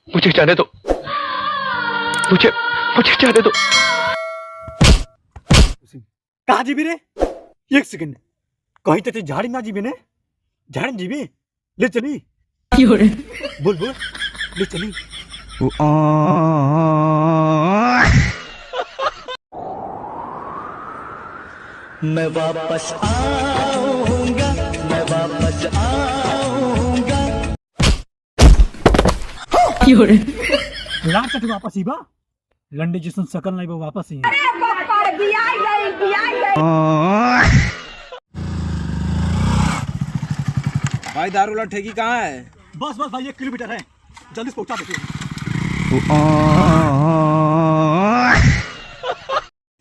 मुझे जाने दो, मुझे मुझे जाने दो। कहाँ जीबी रे? एक सेकंड, कहीं तो झाड़ी ना जीबी ने? झाड़ी जीबी ले चली। बोल बोल ले चली। मैं वापस आऊंगा, मैं वापस आऊंगा। लाट चट वापस ही बा लंडे जिसन सकल नहीं बा वापस ही। भाई दारूला ठेकी कहाँ है? बस बस भाई 1 किलोमीटर है, जल्दी से पहुंचा देते।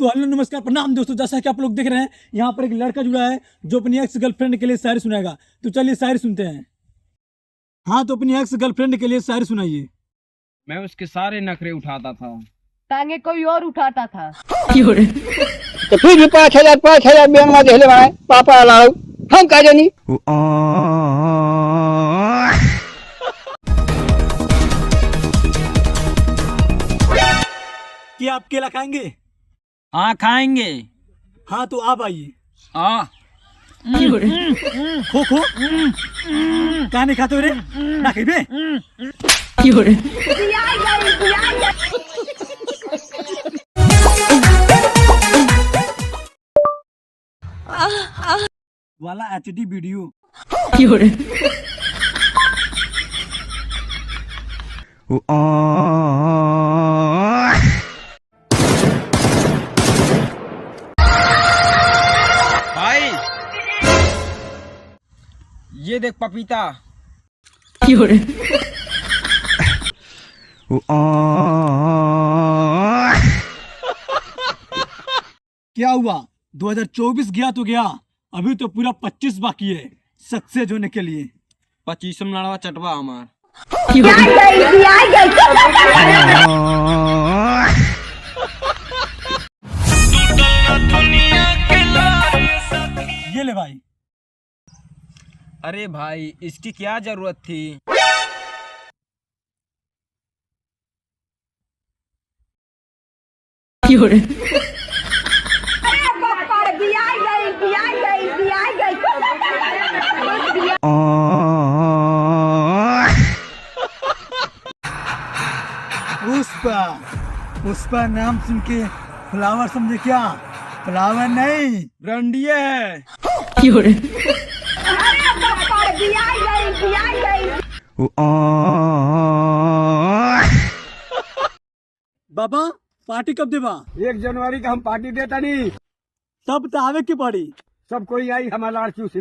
तो हेलो नमस्कार प्रणाम दोस्तों, जैसा कि आप लोग देख रहे हैं यहाँ पर एक लड़का जुड़ा है जो अपनी एक्स गर्लफ्रेंड के लिए शायरी सुनाएगा। तो चलिए शायरी सुनते हैं। हाँ तो अपनी एक्स गर्लफ्रेंड के लिए शायरी सुनाइए। मैं उसके सारे नखरे उठाता था, टांगे कोई और उठाता था। तो फिर भी 5,000 बेनवा देले भाई पापा अलाउ हम का जानी। क्या आप केला खाएंगे? हाँ खाएंगे। हाँ तो आप आइए। हाँ खो खो कहा नहीं खाते हो रे? ना खाइबे। वाला HD वीडियो। भाई ये देख पपीता। क्या हुआ? 2024 गया तो गया, अभी तो पूरा 25 बाकी है सक्सेस होने के लिए। 25 में लड़वा चटवा हमार। ये ले भाई। अरे भाई इसकी क्या जरूरत थी? पुष्पा, पुष्पा नाम सुन के फ्लावर समझे क्या? फ्लावर नहीं रंडिये है। बाबा पार्टी कब देबा? 1 जनवरी का हम पार्टी देता नहीं। तब तो आवे की पड़ी। सब कोई आई हमारा लड़की उसी।